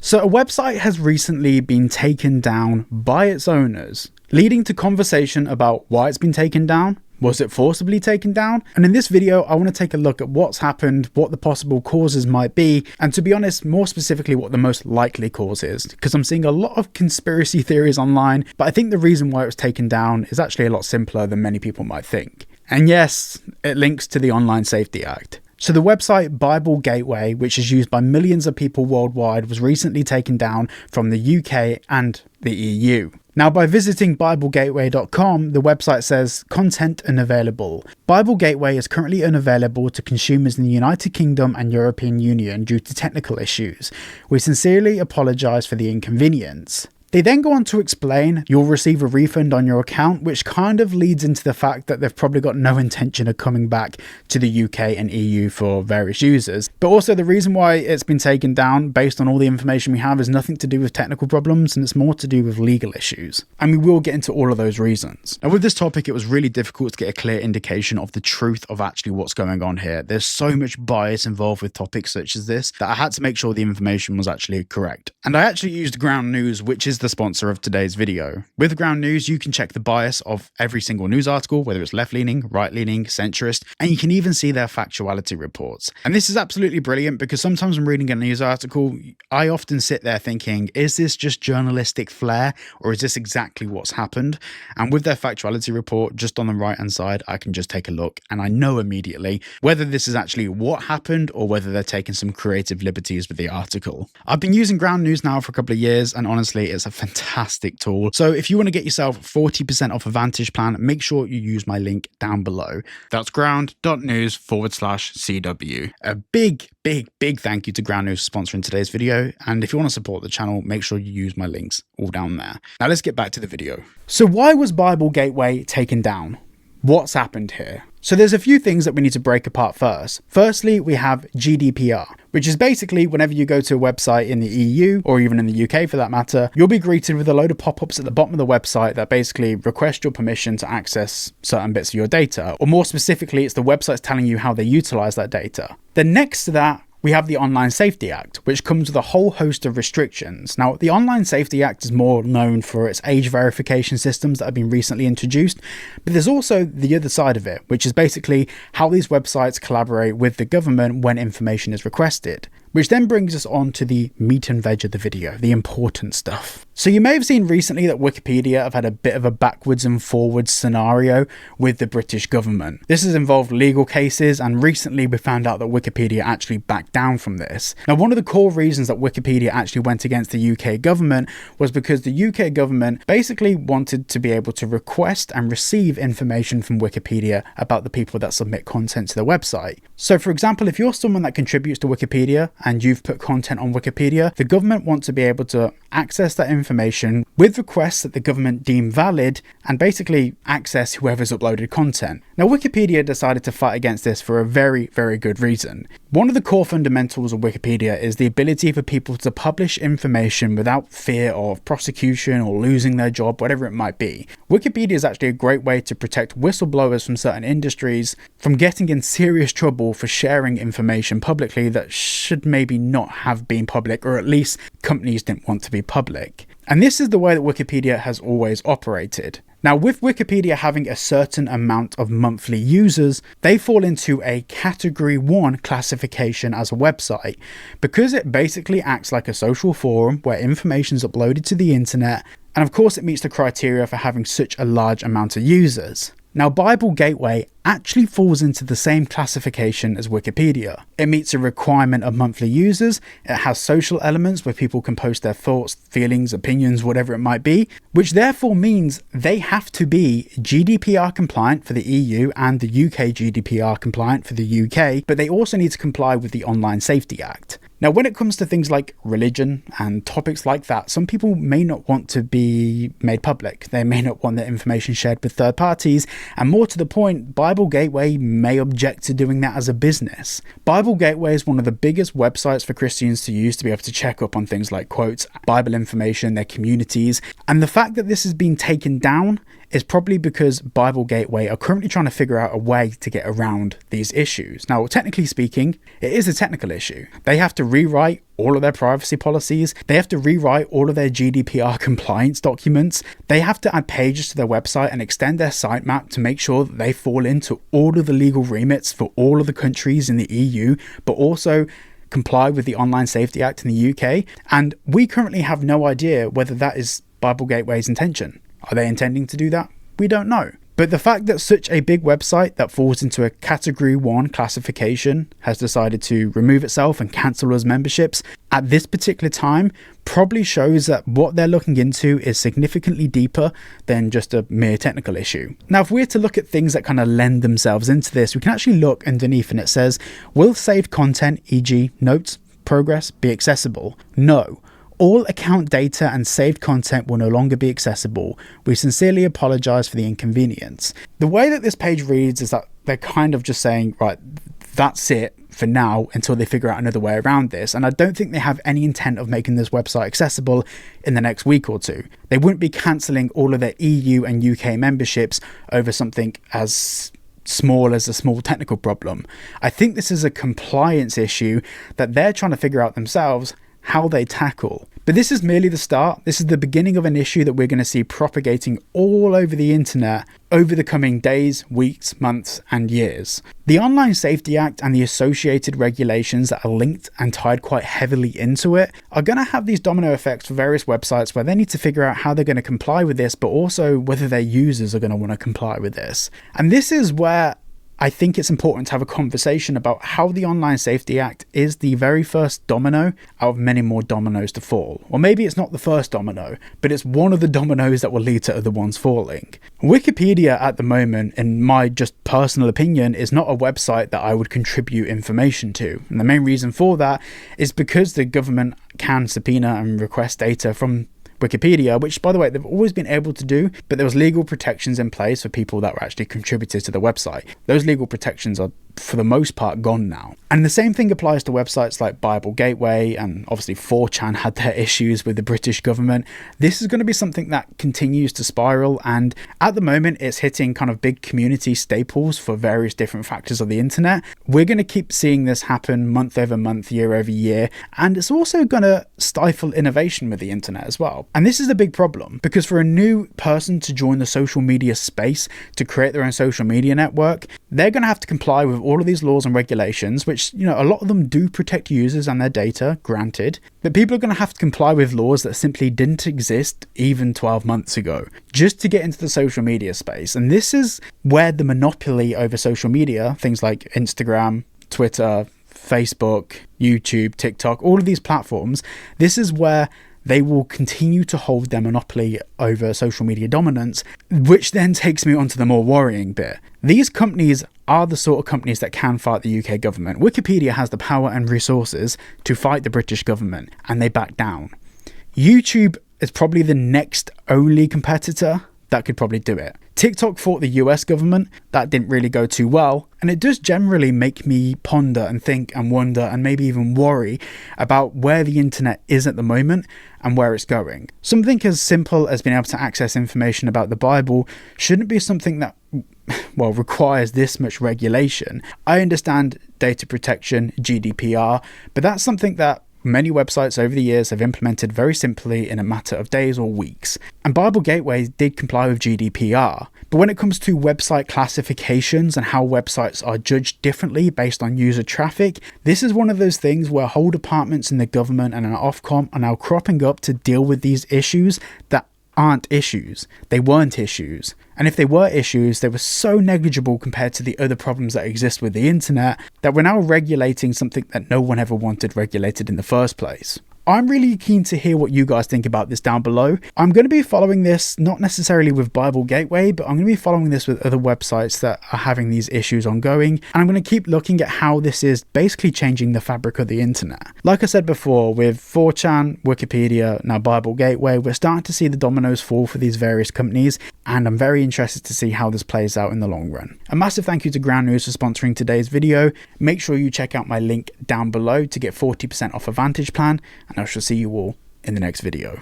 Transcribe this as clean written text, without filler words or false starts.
So a website has recently been taken down by its owners, leading to conversation about why it's been taken down. Was it forcibly taken down? And in this video, I want to take a look at what's happened, what the possible causes might be, and to be honest, more specifically, what the most likely cause is, because I'm seeing a lot of conspiracy theories online, but I think the reason why it was taken down is actually a lot simpler than many people might think. And yes, it links to the Online Safety Act. So the website Bible Gateway, which is used by millions of people worldwide, was recently taken down from the UK and the EU. Now, by visiting BibleGateway.com, the website says, content unavailable. Bible Gateway is currently unavailable to consumers in the United Kingdom and European Union due to technical issues. We sincerely apologise for the inconvenience. They then go on to explain you'll receive a refund on your account, which kind of leads into the fact that they've probably got no intention of coming back to the UK and EU for various users. But also the reason why it's been taken down, based on all the information we have, is nothing to do with technical problems, and it's more to do with legal issues. And we will get into all of those reasons. Now with this topic, it was really difficult to get a clear indication of the truth of actually what's going on here. There's so much bias involved with topics such as this that I had to make sure the information was actually correct. And I actually used Ground News, which is the sponsor of today's video. With Ground News, you can check the bias of every single news article, whether it's left-leaning, right-leaning, centrist, and you can even see their factuality reports. And this is absolutely brilliant because sometimes when reading a news article, I often sit there thinking, is this just journalistic flair or is this exactly what's happened? And with their factuality report just on the right-hand side, I can just take a look and I know immediately whether this is actually what happened or whether they're taking some creative liberties with the article. I've been using Ground News now for a couple of years, and honestly, it's a fantastic tool. So if you want to get yourself 40% off a Vantage plan, make sure you use my link down below. That's ground.news/CW. A big thank you to Ground News for sponsoring today's video. And if you want to support the channel, make sure you use my links all down there. Now let's get back to the video. So why was Bible Gateway taken down? What's happened here? So there's a few things that we need to break apart first. Firstly, we have GDPR, which is basically whenever you go to a website in the EU or even in the UK for that matter, you'll be greeted with a load of pop-ups at the bottom of the website that basically request your permission to access certain bits of your data. Or more specifically, it's the websites telling you how they utilize that data. Then next to that, we have the Online Safety Act, which comes with a whole host of restrictions. Now, the Online Safety Act is more known for its age verification systems that have been recently introduced, but there's also the other side of it, which is basically how these websites collaborate with the government when information is requested. Which then brings us on to the meat and veg of the video, the important stuff. So you may have seen recently that Wikipedia have had a bit of a backwards and forwards scenario with the British government. This has involved legal cases, and recently we found out that Wikipedia actually backed down from this. Now, one of the core reasons that Wikipedia actually went against the UK government was because the UK government basically wanted to be able to request and receive information from Wikipedia about the people that submit content to the website. So for example, if you're someone that contributes to Wikipedia and you've put content on Wikipedia, the government wants to be able to access that information with requests that the government deem valid and basically access whoever's uploaded content. Now, Wikipedia decided to fight against this for a very good reason. One of the core fundamentals of Wikipedia is the ability for people to publish information without fear of prosecution or losing their job, whatever it might be. Wikipedia is actually a great way to protect whistleblowers from certain industries from getting in serious trouble for sharing information publicly that should maybe not have been public, or at least companies didn't want to be public. And this is the way that Wikipedia has always operated. Now, with Wikipedia having a certain amount of monthly users, they fall into a category 1 classification as a website because it basically acts like a social forum where information is uploaded to the internet, and of course it meets the criteria for having such a large amount of users. Now, Bible Gateway actually falls into the same classification as Wikipedia. It meets a requirement of monthly users, it has social elements where people can post their thoughts, feelings, opinions, whatever it might be, which therefore means they have to be GDPR compliant for the EU and the UK GDPR compliant for the UK, but they also need to comply with the Online Safety Act. Now, when it comes to things like religion and topics like that, some people may not want to be made public. They may not want their information shared with third parties, and more to the point, Bible Gateway may object to doing that as a business. Bible Gateway is one of the biggest websites for Christians to use to be able to check up on things like quotes, Bible information, their communities, and the fact that this has been taken down is probably because Bible Gateway are currently trying to figure out a way to get around these issues. Now, technically speaking, it is a technical issue. They have to rewrite all of their privacy policies. They have to rewrite all of their GDPR compliance documents. They have to add pages to their website and extend their sitemap to make sure that they fall into all of the legal remits for all of the countries in the EU, but also comply with the Online Safety Act in the UK. And we currently have no idea whether that is Bible Gateway's intention. Are they intending to do that? We don't know. But the fact that such a big website that falls into a Category 1 classification has decided to remove itself and cancel those memberships at this particular time probably shows that what they're looking into is significantly deeper than just a mere technical issue. Now, if we're to look at things that kind of lend themselves into this, we can actually look underneath and it says, will saved content, e.g. notes, progress, be accessible? No. All account data and saved content will no longer be accessible. We sincerely apologize for the inconvenience. The way that this page reads is that they're kind of just saying, right, that's it for now until they figure out another way around this. And I don't think they have any intent of making this website accessible in the next week or two. They wouldn't be cancelling all of their EU and UK memberships over something as small as a small technical problem. I think this is a compliance issue that they're trying to figure out themselves how they tackle. But this is merely the start. This is the beginning of an issue that we're going to see propagating all over the internet over the coming days, weeks, months, and years. The Online Safety Act and the associated regulations that are linked and tied quite heavily into it are going to have these domino effects for various websites where they need to figure out how they're going to comply with this, but also whether their users are going to want to comply with this. And this is where I think it's important to have a conversation about how the Online Safety Act is the very first domino out of many more dominoes to fall. Or maybe it's not the first domino, but it's one of the dominoes that will lead to other ones falling. Wikipedia at the moment, in my just personal opinion, is not a website that I would contribute information to. And the main reason for that is because the government can subpoena and request data from Wikipedia, which, by the way, they've always been able to do, but there was legal protections in place for people that were actually contributors to the website. Those legal protections are, for the most part, gone now. And the same thing applies to websites like Bible Gateway, and obviously 4chan had their issues with the British government. This is going to be something that continues to spiral, and at the moment it's hitting kind of big community staples for various different factors of the internet. We're going to keep seeing this happen month over month, year over year, and it's also going to stifle innovation with the internet as well. And this is a big problem, because for a new person to join the social media space, to create their own social media network, they're going to have to comply with all of these laws and regulations, which, you know, a lot of them do protect users and their data, granted, but people are going to have to comply with laws that simply didn't exist even 12 months ago, just to get into the social media space. And this is where the monopoly over social media, things like Instagram, Twitter, Facebook, YouTube, TikTok, all of these platforms, this is where they will continue to hold their monopoly over social media dominance, which then takes me on to the more worrying bit. These companies are the sort of companies that can fight the UK government. Wikipedia has the power and resources to fight the British government, and they back down. YouTube is probably the next only competitor that could probably do it. TikTok fought the US government. That didn't really go too well. And it does generally make me ponder and think and wonder and maybe even worry about where the internet is at the moment and where it's going. Something as simple as being able to access information about the Bible shouldn't be something that, well, requires this much regulation. I understand data protection, GDPR, but that's something that many websites over the years have implemented very simply in a matter of days or weeks. And Bible Gateway did comply with GDPR. But when it comes to website classifications and how websites are judged differently based on user traffic, this is one of those things where whole departments in the government and an Ofcom are now cropping up to deal with these issues that aren't issues. They weren't issues. And if they were issues, they were so negligible compared to the other problems that exist with the internet that we're now regulating something that no one ever wanted regulated in the first place. I'm really keen to hear what you guys think about this down below. I'm going to be following this not necessarily with Bible Gateway, but I'm going to be following this with other websites that are having these issues ongoing, and I'm going to keep looking at how this is basically changing the fabric of the internet. Like I said before, with 4chan, Wikipedia, now Bible Gateway, we're starting to see the dominoes fall for these various companies, and I'm very interested to see how this plays out in the long run. A massive thank you to Ground News for sponsoring today's video. Make sure you check out my link down below to get 40% off a Vantage plan, and I shall see you all in the next video.